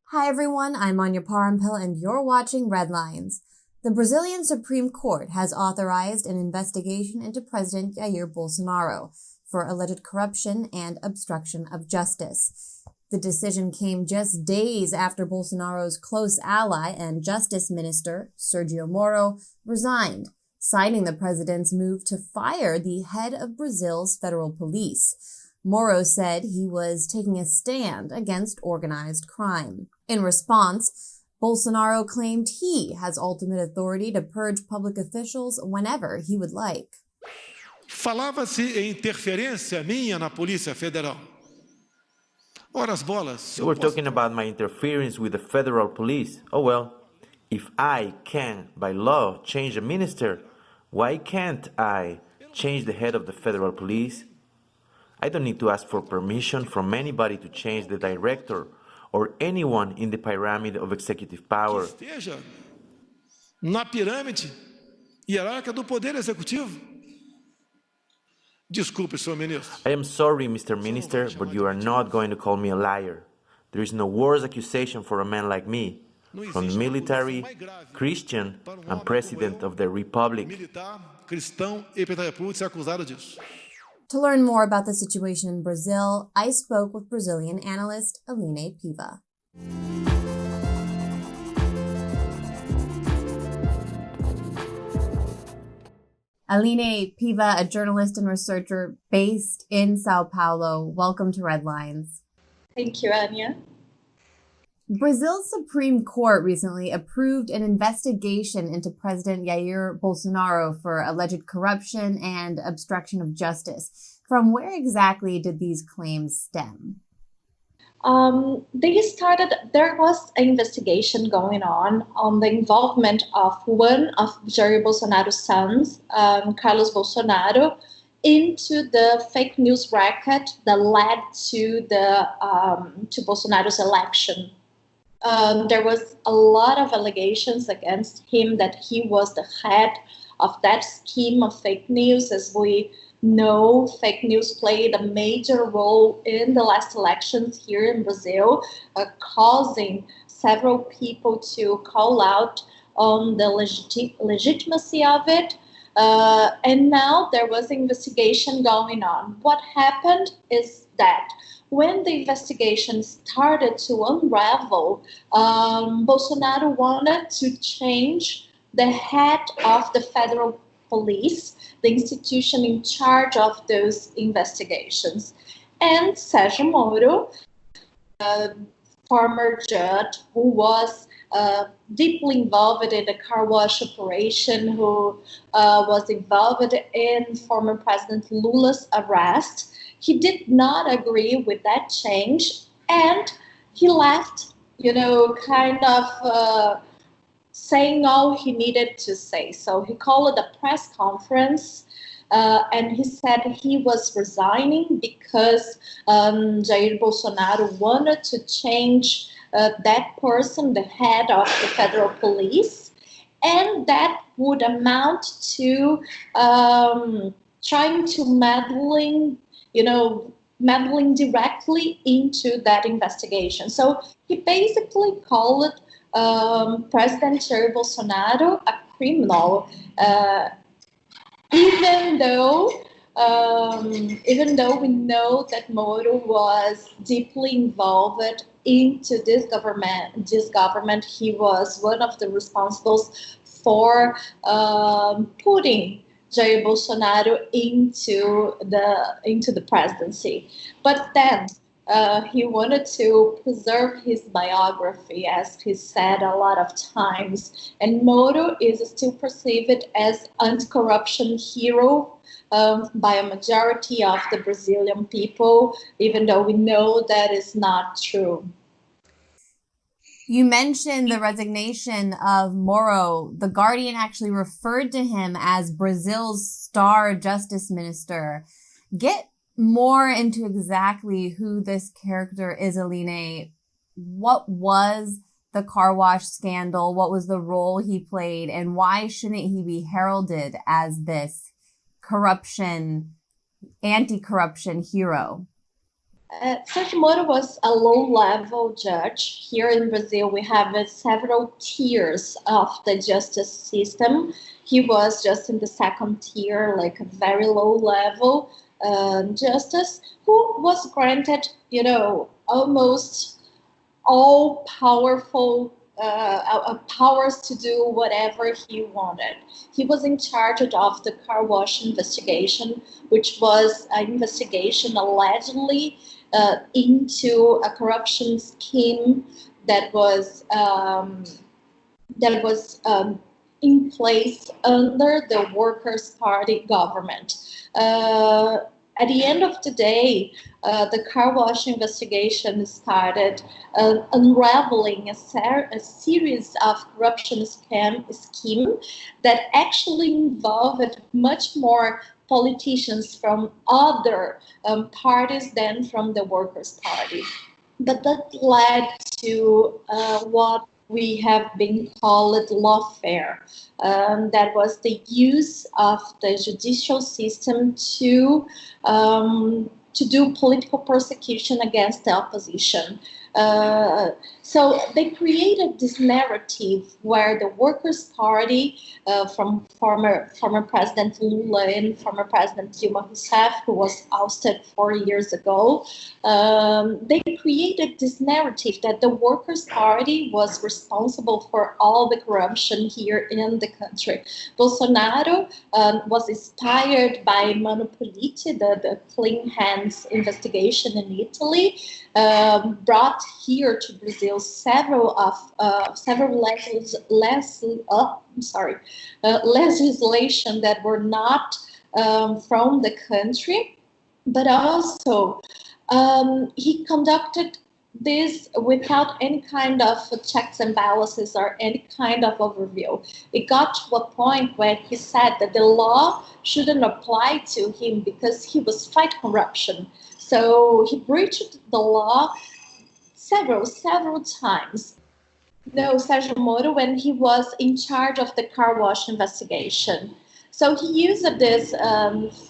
Hi everyone, I'm Anya Parampil and you're watching Redlines. The Brazilian Supreme Court has authorized an investigation into President Jair Bolsonaro for alleged corruption and obstruction of justice. The decision came just days after Bolsonaro's close ally and Justice Minister, Sergio Moro, resigned, citing the president's move to fire the head of Brazil's federal police. Moro said he was taking a stand against organized crime. In response, Bolsonaro claimed he has ultimate authority to purge public officials whenever he would like. Falava-se em interferência minha na Polícia Federal. Ora as bolas. They were talking about my interference with the federal police. Oh well, if I can, by law, change a minister, why can't I change the head of the federal police? I don't need to ask for permission from anybody to change the director or anyone in the pyramid of executive power. Esteja na pirâmide hierárquica do Poder Executivo. Desculpe, senhor ministro. I am sorry, Mr. Minister, but you are not going to call me a liar. There is no worse accusation for a man like me, from the military, Christian, and President of the Republic. Militar, cristão e presidente da República ser acusado disso. To learn more about the situation in Brazil, I spoke with Brazilian analyst Aline Piva. Aline Piva, a journalist and researcher based in Sao Paulo. Welcome to Redlines. Thank you, Anya. Brazil's Supreme Court recently approved an investigation into President Jair Bolsonaro for alleged corruption and obstruction of justice. From where exactly did these claims stem? There was an investigation going on the involvement of one of Jair Bolsonaro's sons, Carlos Bolsonaro, into the fake news racket that led to Bolsonaro's election. There was a lot of allegations against him that he was the head of that scheme of fake news. As we know, fake news played a major role in the last elections here in Brazil, causing several people to call out on the legitimacy of it. And now there was an investigation going on. What happened is that when the investigation started to unravel, Bolsonaro wanted to change the head of the federal police, the institution in charge of those investigations. And Sergio Moro, former judge who was deeply involved in the car wash operation, who was involved in former President Lula's arrest, he did not agree with that change, and he left, saying all he needed to say. So he called a press conference, and he said he was resigning because Jair Bolsonaro wanted to change that person, the head of the federal police, and that would amount to trying to meddling directly into that investigation. So he basically called President Jair Bolsonaro a criminal, even though we know that Moro was deeply involved into this government. He was one of the responsibles for putting Jair Bolsonaro into the presidency. But then he wanted to preserve his biography, as he said a lot of times. And Moro is still perceived as anti-corruption hero by a majority of the Brazilian people, even though we know that is not true. You mentioned the resignation of Moro. The Guardian actually referred to him as Brazil's star justice minister. Get more into exactly who this character is, Aline. What was the car wash scandal? What was the role he played? And why shouldn't he be heralded as this anti-corruption hero? Sergio Moro was a low-level judge. Here in Brazil, we have several tiers of the justice system. He was just in the second tier, like a very low-level justice, who was granted, almost all powerful powers to do whatever he wanted. He was in charge of the car wash investigation, which was an investigation allegedly into a corruption scheme that was in place under the Workers' Party government. At the end of the day, the car wash investigation started unraveling a series of corruption scheme that actually involved much more politicians from other parties than from the Workers' Party. But that led to what we have been called lawfare. That was the use of the judicial system to do political persecution against the opposition. So they created this narrative where the Workers' Party, from former President Lula and former President Dilma Rousseff, who was ousted 4 years ago, they created this narrative that the Workers' Party was responsible for all the corruption here in the country. Bolsonaro was inspired by Mano Politi, the Clean Hands investigation in Italy, brought here to Brazil several legislation that were not from the country, but also he conducted this without any kind of checks and balances or any kind of overview. It got to a point where he said that the law shouldn't apply to him because he was fighting corruption. So he breached the law several times. No, Sergio Moro, when he was in charge of the car wash investigation. So he used these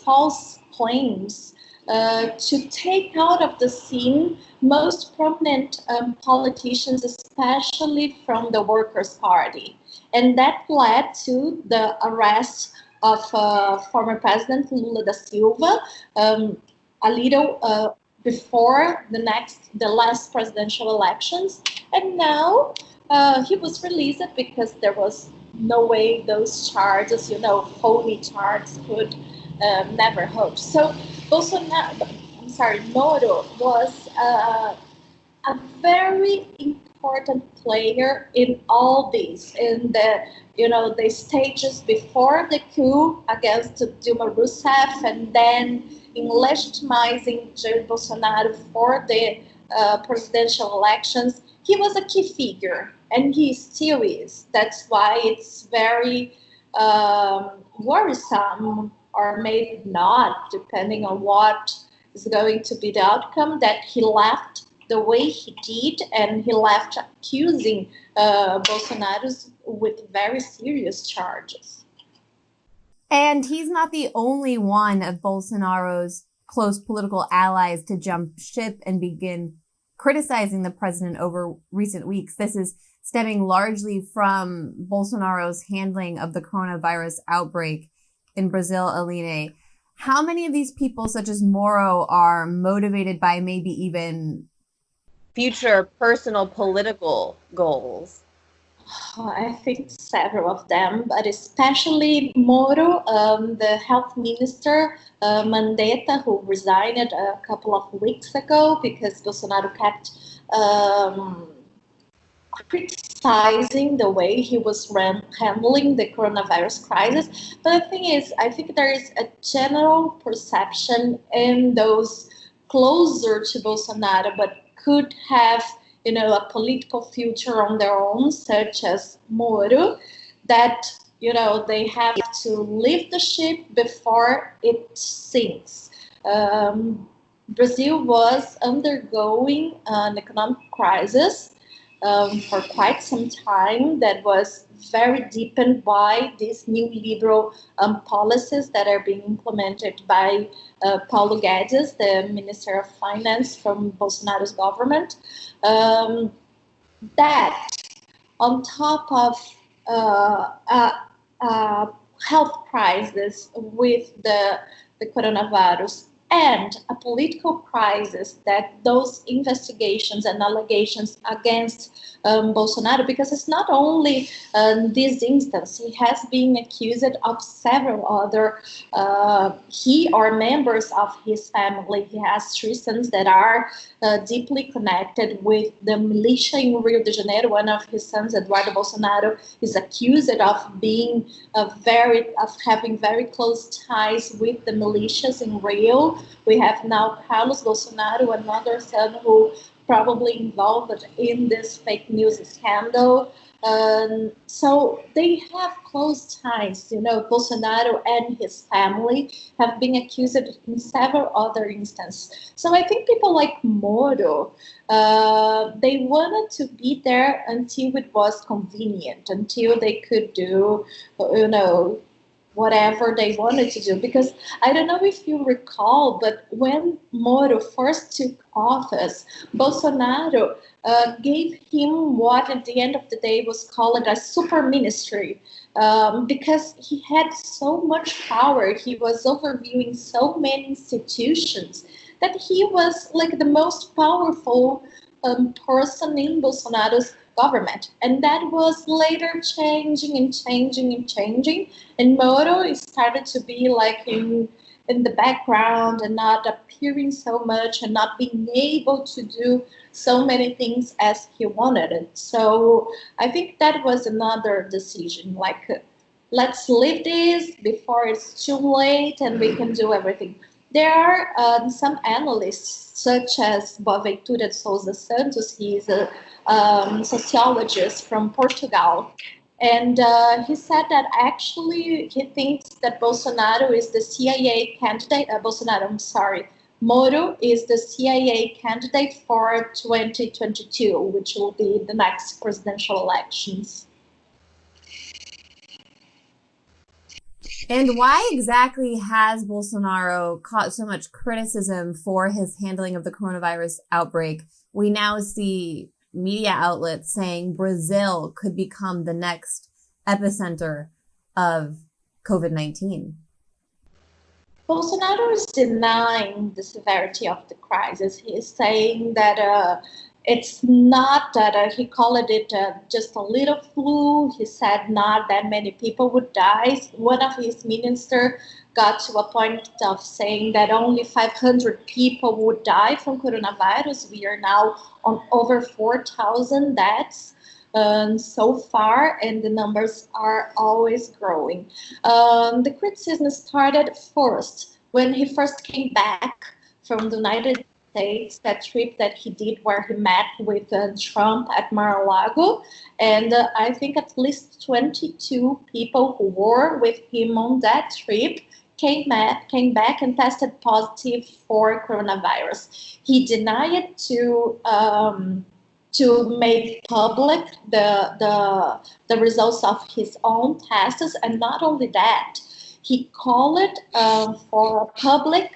false claims to take out of the scene most prominent politicians, especially from the Workers' Party. And that led to the arrest of former President Lula da Silva a little before the last presidential elections. And now he was released because there was no way those charges, phony charges could never hold. So Moro was a very important player in all this, in the stages before the coup against Dilma Rousseff, and then in legitimizing Jair Bolsonaro for the presidential elections. He was a key figure, and he still is. That's why it's very worrisome, or maybe not, depending on what is going to be the outcome, that he left the way he did, and he left accusing Bolsonaros with very serious charges. And he's not the only one of Bolsonaro's close political allies to jump ship and begin criticizing the president over recent weeks. This is stemming largely from Bolsonaro's handling of the coronavirus outbreak in Brazil, Aline. How many of these people, such as Moro, are motivated by maybe even future personal political goals? I think several of them, but especially Moro, the health minister, Mandetta, who resigned a couple of weeks ago because Bolsonaro kept criticizing the way he was handling the coronavirus crisis. But the thing is, I think there is a general perception in those closer to Bolsonaro, but could have a political future on their own, such as Moro, that they have to leave the ship before it sinks. Brazil was undergoing an economic crisis. for quite some time that was very deepened by these new liberal policies that are being implemented by Paulo Guedes, the Minister of Finance from Bolsonaro's government. That on top of health crisis with the coronavirus and a political crisis, that those investigations and allegations against Bolsonaro, because it's not only this instance, he has been accused of several other, he or members of his family. He has 3 sons that are deeply connected with the militia in Rio de Janeiro. One of his sons, Eduardo Bolsonaro, is accused of being having very close ties with the militias in Rio. We have now Carlos Bolsonaro, another son who probably involved in this fake news scandal. So they have close ties. Bolsonaro and his family have been accused in several other instances. So I think people like Moro, they wanted to be there until it was convenient, until they could do, whatever they wanted to do. Because I don't know if you recall, but when Moro first took office, Bolsonaro gave him what at the end of the day was called a super ministry, because he had so much power. He was overviewing so many institutions that he was like the most powerful person in Bolsonaro's government. And that was later changing. And Moro started to be like in the background and not appearing so much and not being able to do so many things as he wanted it. So I think that was another decision, like, let's leave this before it's too late and we can do everything. There are some analysts, such as Boaventura de Souza Santos. He is a sociologist from Portugal. And he said that actually he thinks that Bolsonaro is the CIA candidate, Moro is the CIA candidate for 2022, which will be the next presidential elections. And why exactly has Bolsonaro caught so much criticism for his handling of the coronavirus outbreak? We now see media outlets saying Brazil could become the next epicenter of COVID-19. Bolsonaro is denying the severity of the crisis. He is saying that it's not that he called it just a little flu. He said not that many people would die. One of his ministers got to a point of saying that only 500 people would die from coronavirus. We are now on over 4,000 deaths so far, and the numbers are always growing. The criticism started first when he first came back from the United States, that trip that he did where he met with Trump at Mar-a-Lago. And I think at least 22 people who were with him on that trip came back and tested positive for coronavirus. He denied to make public the results of his own tests, and not only that, he called it for a public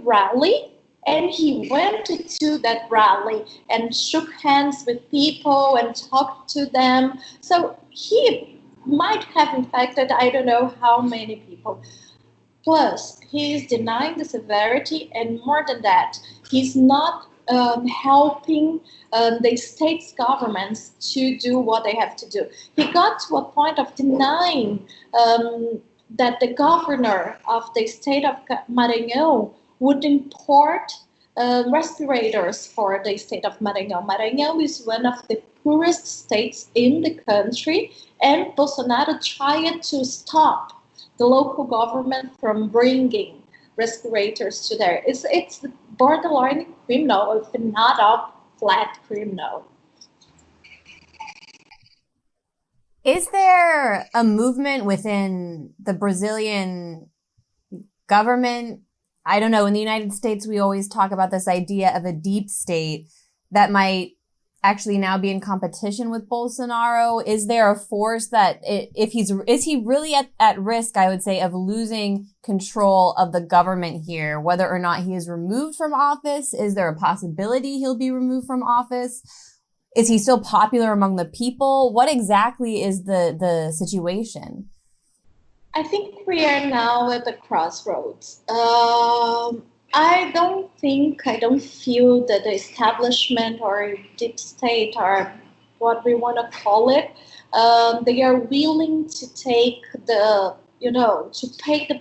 rally, and he went to that rally and shook hands with people and talked to them. So he might have infected I don't know how many people. Plus, he is denying the severity, and more than that, he's not helping the state's governments to do what they have to do. He got to a point of denying that the governor of the state of Maranhão would import respirators for the state of Maranhão. Maranhão is one of the poorest states in the country, and Bolsonaro tried to stop the local government from bringing respirators to there. It's borderline criminal, if not a flat criminal. Is there a movement within the Brazilian government, I don't know, in the United States, we always talk about this idea of a deep state that might actually now be in competition with Bolsonaro. Is there a force that is he really at risk, I would say, of losing control of the government here, whether or not he is removed from office? Is there a possibility he'll be removed from office? Is he still popular among the people? What exactly is the situation? I think we are now at the crossroads. I don't feel that the establishment or deep state or what we want to call it, they are willing to take the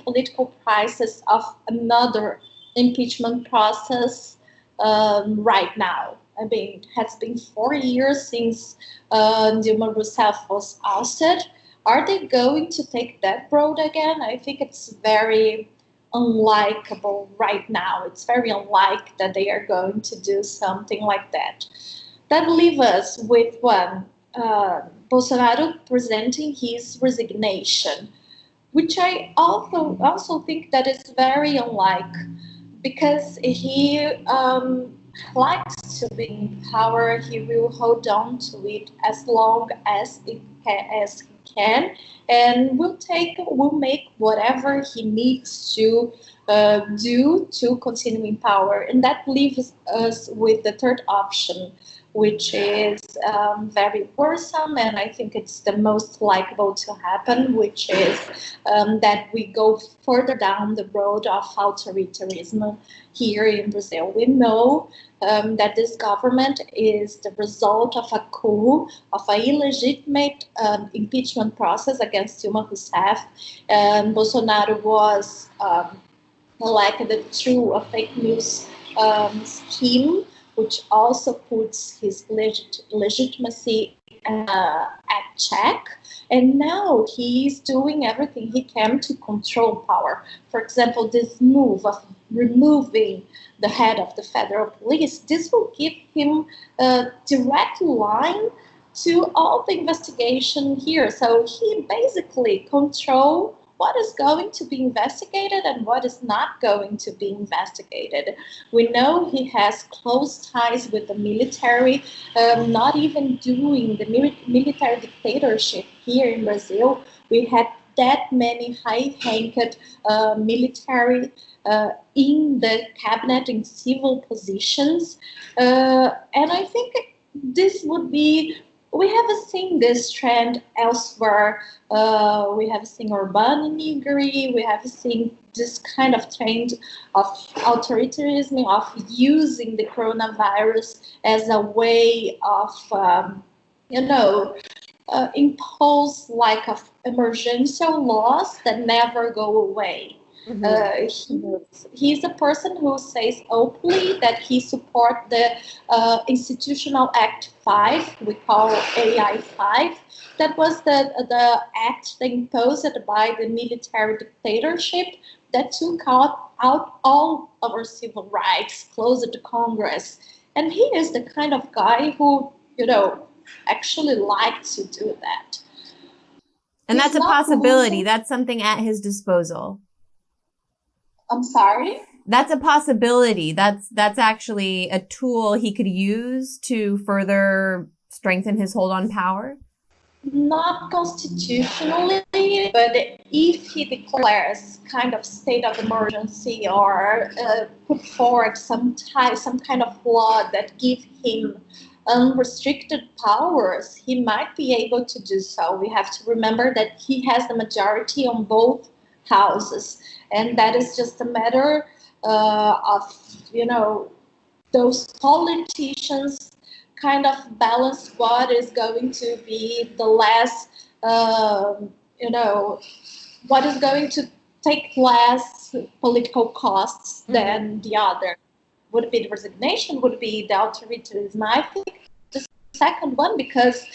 political prices of another impeachment process right now. I mean, it has been 4 years since Dilma Rousseff was ousted. Are they going to take that road again? I think it's very unlikable right now. It's very unlikely that they are going to do something like that. That leaves us with Bolsonaro presenting his resignation, which I also think that is very unlikely, because he likes to be in power. He will hold on to it as long as he can, and will make whatever he needs to do to continue in power. And that leaves us with the third option, which is very worrisome, and I think it's the most likely to happen, which is that we go further down the road of authoritarianism here in Brazil. We know that this government is the result of a coup, of an illegitimate impeachment process against Dilma Rousseff. Bolsonaro was elected through a fake news scheme, which also puts his legitimacy at check. And now he's doing everything he can to control power. For example, this move of removing the head of the federal police, this will give him a direct line to all the investigation here. So he basically controls what is going to be investigated and what is not going to be investigated. We know he has close ties with the military, not even doing the military dictatorship here in Brazil. We had that many high-ranked military in the cabinet in civil positions. And I think this would be, we have seen this trend elsewhere. We have seen Orbán in Hungary. We have seen this kind of trend of authoritarianism, of using the coronavirus as a way of, impose like of emergency laws that never go away. He's a person who says openly that he supports the Institutional Act 5, we call AI 5. That was the act imposed by the military dictatorship that took out all of our civil rights, closed the Congress. And he is the kind of guy who, actually likes to do that. And that's a possibility. That's something at his disposal. I'm sorry? That's a possibility. That's actually a tool he could use to further strengthen his hold on power? Not constitutionally, but if he declares kind of state of emergency or put forward some kind of law that gives him unrestricted powers, he might be able to do so. We have to remember that he has the majority on both houses. And that is just a matter of, those politicians kind of balance what is going to be the less, what is going to take less political costs than the other. Would it be the resignation? Would it be the authoritarianism? I think the second one, because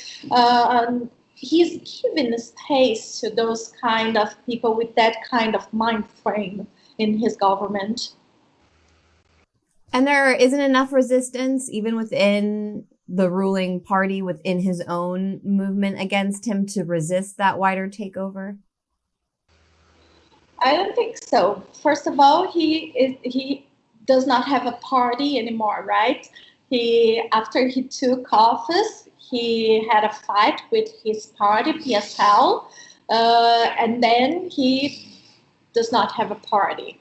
he's given space to those kind of people with that kind of mind frame in his government. And there isn't enough resistance, even within the ruling party, within his own movement against him, to resist that wider takeover? I don't think so. First of all, he does not have a party anymore, right? He after he took office, he had a fight with his party, PSL, and then he does not have a party.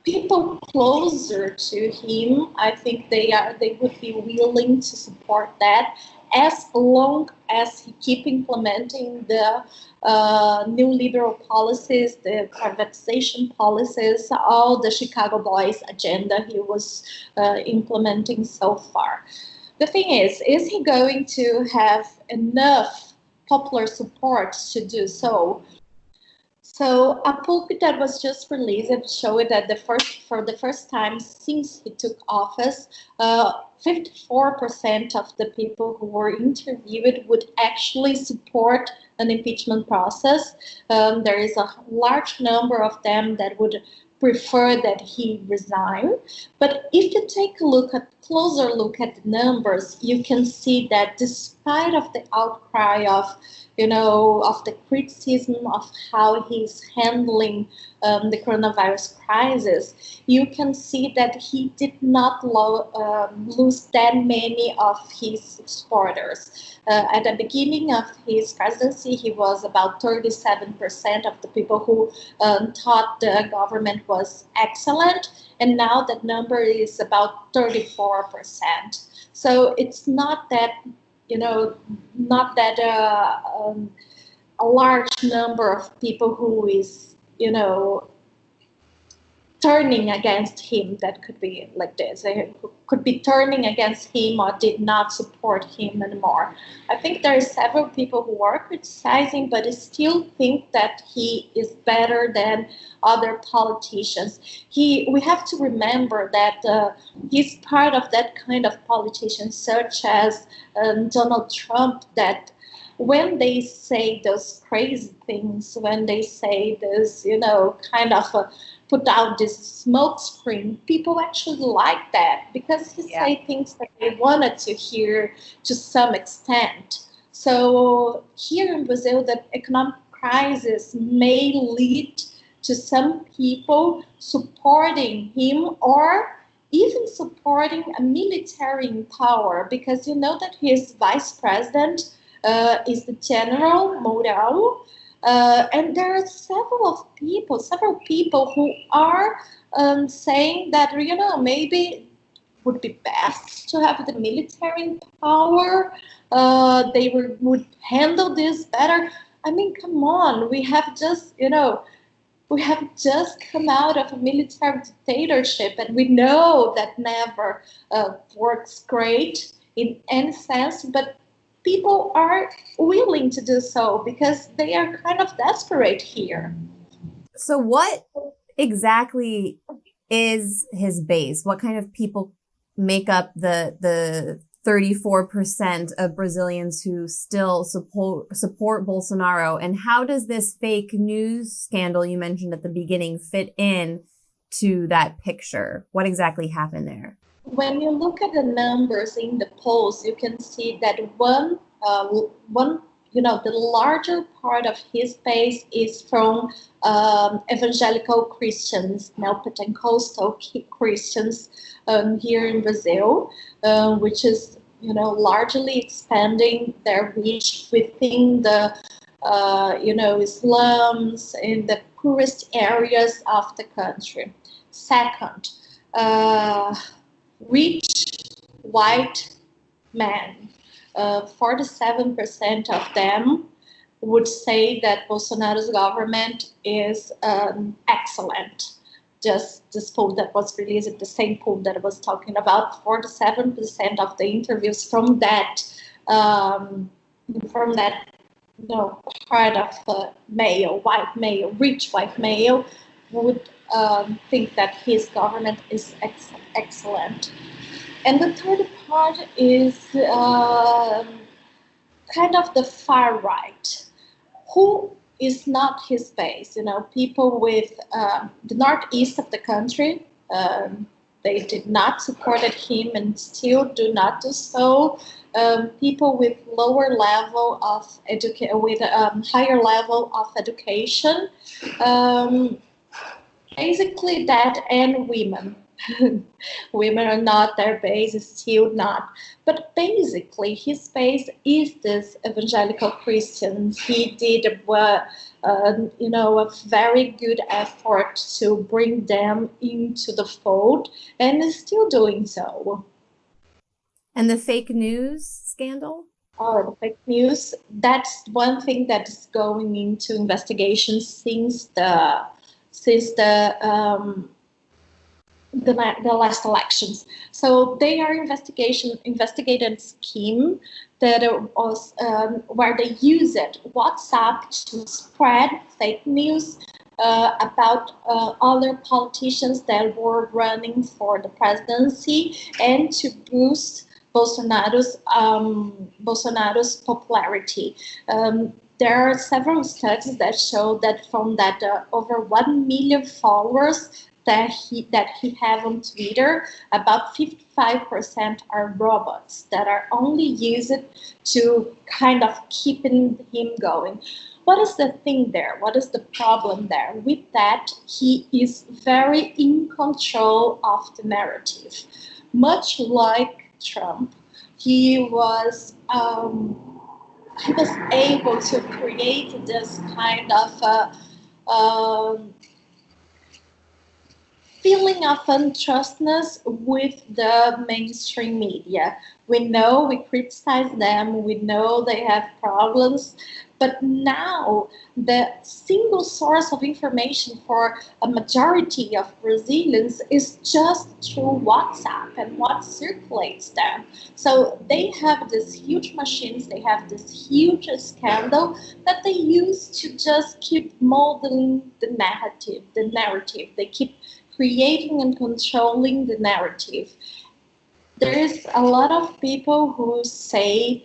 People closer to him, I think they would be willing to support that as long as he keep implementing the new liberal policies, the privatization policies, all the Chicago Boys agenda he was implementing so far. The thing is he going to have enough popular support to do so? So a poll that was just released showed that for the first time since he took office, 54% of the people who were interviewed would actually support an impeachment process. There is a large number of them that would prefer that he resign. But if you take a closer look at the numbers, you can see that despite of the outcry of the criticism of how he's handling the coronavirus crisis, you can see that he did not lose that many of his supporters. At the beginning of his presidency, he was about 37% of the people who thought the government was excellent, and now that number is about 34%. So it's not that a large number of people who is, turning against him. That could be like this. They could be turning against him or did not support him anymore. I think there are several people who are criticizing, but still think that he is better than other politicians. We have to remember that he's part of that kind of politicians, such as Donald Trump, that when they say those crazy things, when they say this, kind of put out this smoke screen, people actually like that because he say things that they wanted to hear to some extent. So here in Brazil, the economic crisis may lead to some people supporting him or even supporting a military in power, because you know that his vice president is the General Moro. And there are several people who are saying that, maybe would be best to have the military in power. They would handle this better. I mean, come on, we have just come out of a military dictatorship, and we know that never works great in any sense, but people are willing to do so because they are kind of desperate here. So what exactly is his base? What kind of people make up the 34% of Brazilians who still support Bolsonaro? And how does this fake news scandal you mentioned at the beginning fit in to that picture? What exactly happened there? When you look at the numbers in the polls, you can see that the larger part of his base is from evangelical Christians, Neopentecostal Christians here in Brazil, which is largely expanding their reach within the slums in the poorest areas of the country. Second, rich white men, 47% of them would say that Bolsonaro's government is excellent. Just this poll that was released, the same poll that I was talking about, 47% of the interviews from that part of white male, rich white male, would think that his government is excellent. And the third part is kind of the far right, who is not his base. People with the northeast of the country, they did not supported him and still do not do so. People with lower level of with higher level of education, basically that, and women. Women are not their base, still not. But basically, his base is this evangelical Christians. He did a very good effort to bring them into the fold, and is still doing so. And the fake news scandal? Oh, the fake news. That's one thing that is going into investigation since the last elections. So they are investigated scheme that was where they used WhatsApp to spread fake news about other politicians that were running for the presidency and to boost Bolsonaro's popularity. There are several studies that show that from that over 1 million followers that he have on Twitter, about 55% are robots that are only used to kind of keeping him going. What is the thing there? What is the problem there? With that, he is very in control of the narrative. Much like Trump, he was able to create this kind of feeling of untrustness with the mainstream media. We know, we criticize them, we know they have problems, but now the single source of information for a majority of Brazilians is just through WhatsApp and what circulates there. So they have these huge machines, they have this huge scandal that they use to just keep modeling the narrative. They keep creating and controlling the narrative. There's a lot of people who say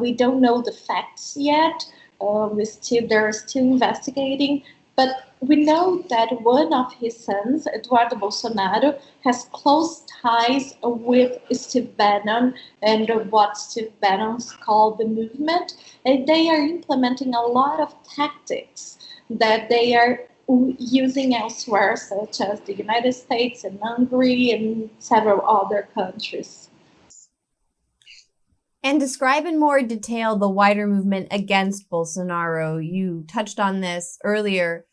we don't know the facts yet. They're still investigating, but we know that one of his sons, Eduardo Bolsonaro, has close ties with Steve Bannon and what Steve Bannon's called the movement, and they are implementing a lot of tactics that they are using elsewhere, such as the United States and Hungary and several other countries. And describe in more detail the wider movement against Bolsonaro. You touched on this earlier.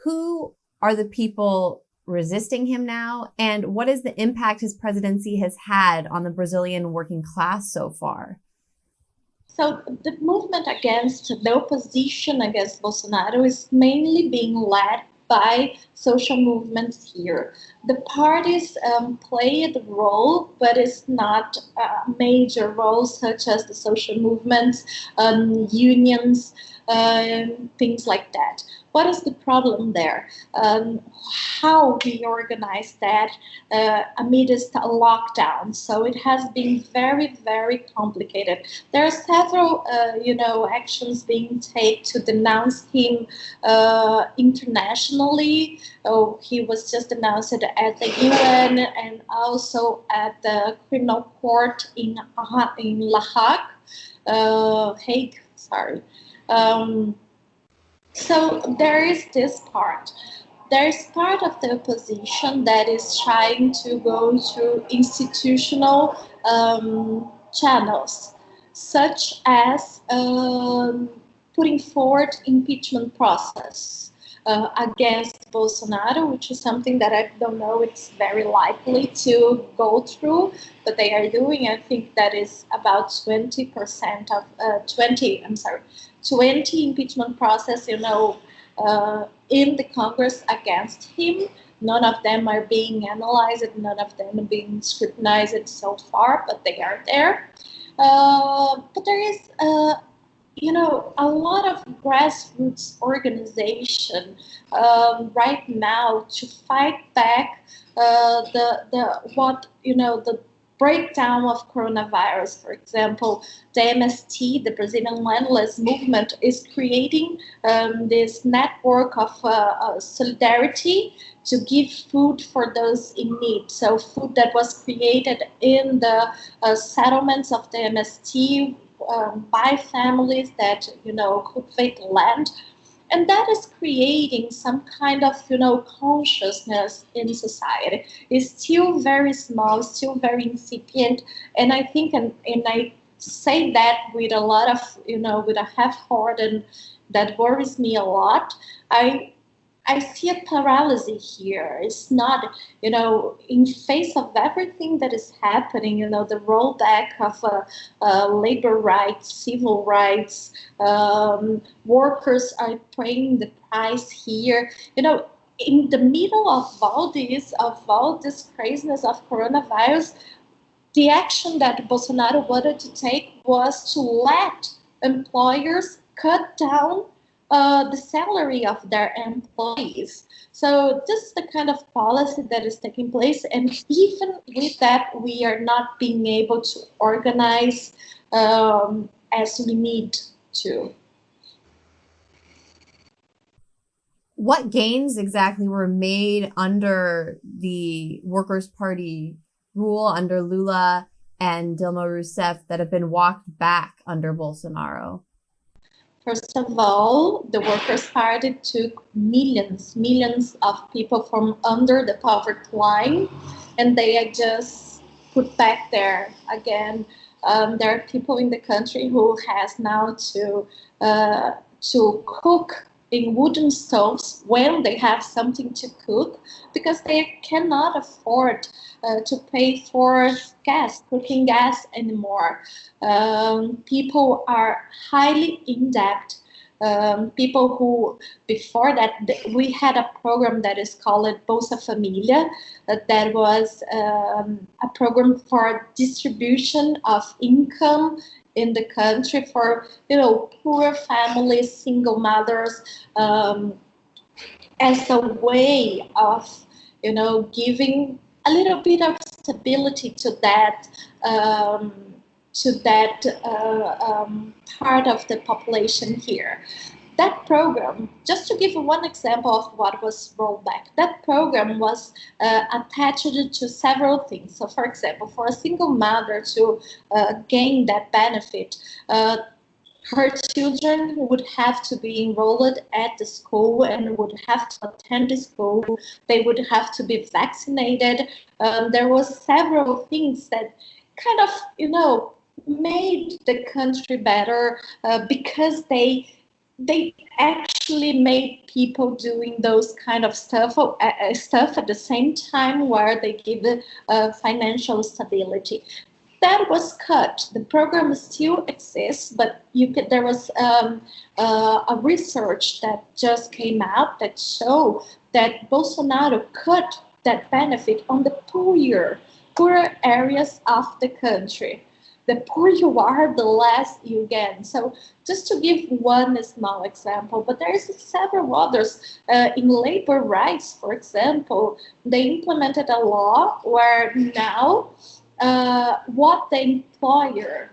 Who are the people resisting him now? And what is the impact his presidency has had on the Brazilian working class so far? So the movement against the opposition against Bolsonaro is mainly being led by social movements here. The parties play a role, but it's not a major role, such as the social movements, unions, things like that. What is the problem there? How we organize that amidst a lockdown? So it has been very, very complicated. There are several, actions being taken to denounce him internationally. Oh, he was just announced at the UN and also at the criminal court in Hague. Sorry. So there is this part. There is part of the opposition that is trying to go through institutional channels, such as putting forward impeachment process against Bolsonaro, which is something that I don't know it's very likely to go through, but they are doing. I think that is about 20% of 20 impeachment process, in the Congress against him. None of them are being analyzed, none of them are being scrutinized so far, but they are there. But there is, a lot of grassroots organization right now to fight back the breakdown of coronavirus. For example, the MST, the Brazilian Landless Movement, is creating this network of solidarity to give food for those in need. So food that was created in the settlements of the MST by families that, cultivate land. And that is creating some kind of, consciousness in society. It's still very small, still very incipient. And I think, and I say that with a lot of, with a half heart, and that worries me a lot. I see a paralysis here. It's not, in face of everything that is happening, the rollback of labor rights, civil rights, workers are paying the price here. In the middle of all this craziness of coronavirus, the action that Bolsonaro wanted to take was to let employers cut down the salary of their employees. So this is the kind of policy that is taking place. And even with that, we are not being able to organize as we need to. What gains exactly were made under the Workers' Party rule, under Lula and Dilma Rousseff, that have been walked back under Bolsonaro? First of all, the Workers' Party took millions of people from under the poverty line, and they are just put back there again. There are people in the country who has now to cook in wooden stoves when they have something to cook, because they cannot afford to pay for cooking gas anymore. People are highly in debt. People who, before that, we had a program that is called Bolsa Família, that was a program for distribution of income in the country for, poor families, single mothers, as a way of, giving a little bit of stability to that part of the population here. That program, just to give one example of what was rolled back, that program was attached to several things. So, for example, for a single mother to gain that benefit, her children would have to be enrolled at the school and would have to attend the school. They would have to be vaccinated. There was several things that kind of, made the country better because they actually made people doing those kind of stuff at the same time where they give financial stability. That was cut. The program still exists, but there was a research that just came out that showed that Bolsonaro cut that benefit on the poorer areas of the country. The poorer you are, the less you get. So just to give one small example, but there is several others. In labor rights, for example, they implemented a law where now what the employer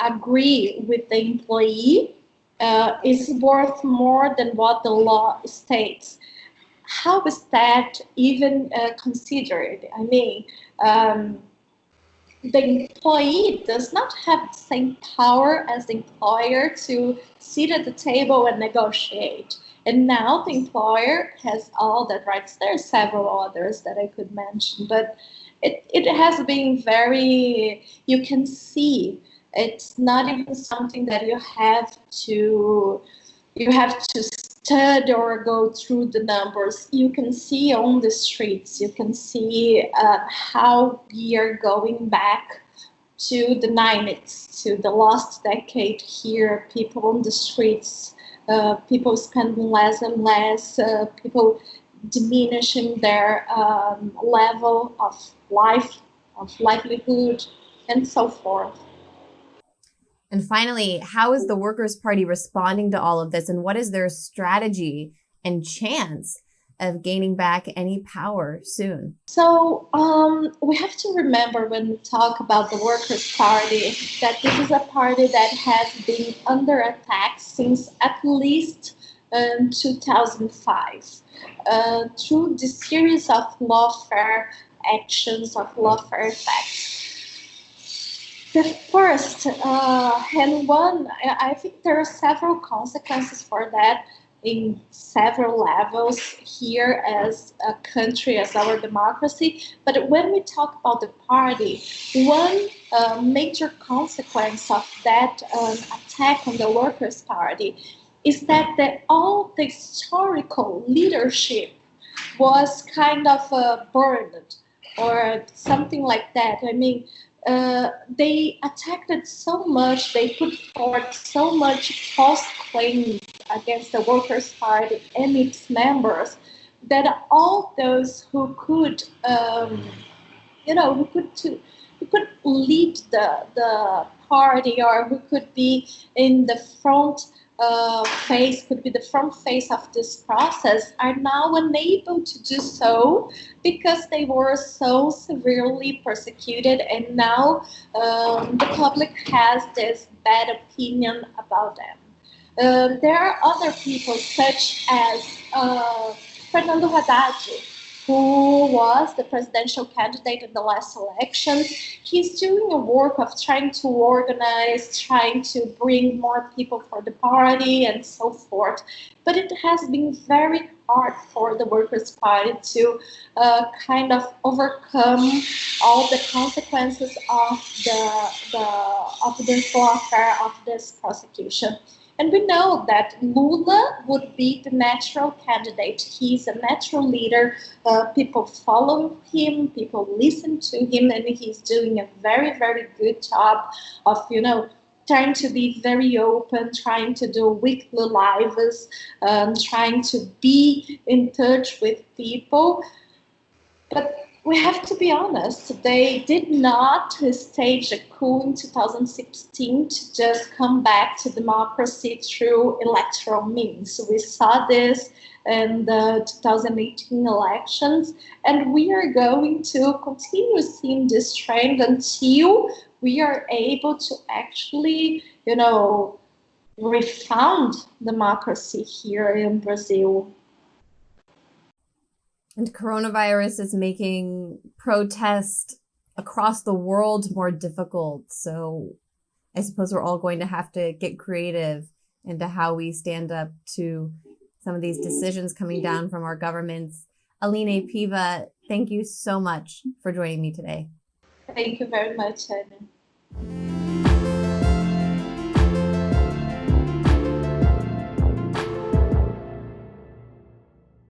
agree with the employee is worth more than what the law states. How is that even considered? I mean, the employee does not have the same power as the employer to sit at the table and negotiate. And now the employer has all that rights. There are several others that I could mention, but it has been very, you can see, it's not even something that you have to study or go through the numbers. You can see on the streets, you can see how we are going back to the 90s, to the last decade here, people on the streets, people spending less and less, people diminishing their level of life, of livelihood, and so forth. And finally, how is the Workers' Party responding to all of this, and what is their strategy and chance of gaining back any power soon? So we have to remember when we talk about the Workers' Party that this is a party that has been under attack since at least 2005 through the series of lawfare actions, of lawfare effects. The first and one, I think there are several consequences for that in several levels here as a country, as our democracy. But when we talk about the party, one major consequence of that attack on the Workers' Party is that all the historical leadership was kind of burned or something like that. I mean, they attacked it so much, they put forward so much false claims against the Workers' Party and its members that all those who could, who could lead the party or who could be in the front could be the front face of this process are now unable to do so because they were so severely persecuted, and now the public has this bad opinion about them. There are other people such as Fernando Haddad, who was the presidential candidate in the last elections. He's doing a work of trying to organize, trying to bring more people for the party and so forth. But it has been very hard for the Workers' Party to kind of overcome all the consequences of this lawfare, of this prosecution. And we know that Lula would be the natural candidate. He's a natural leader. People follow him, people listen to him, and he's doing a very, very good job of, trying to be very open, trying to do weekly lives, trying to be in touch with people. But we have to be honest, they did not stage a coup in 2016 to just come back to democracy through electoral means. We saw this in the 2018 elections, and we are going to continue seeing this trend until we are able to actually, refound democracy here in Brazil. And coronavirus is making protest across the world more difficult. So I suppose we're all going to have to get creative into how we stand up to some of these decisions coming down from our governments. Aline Piva, thank you so much for joining me today. Thank you very much, Anya.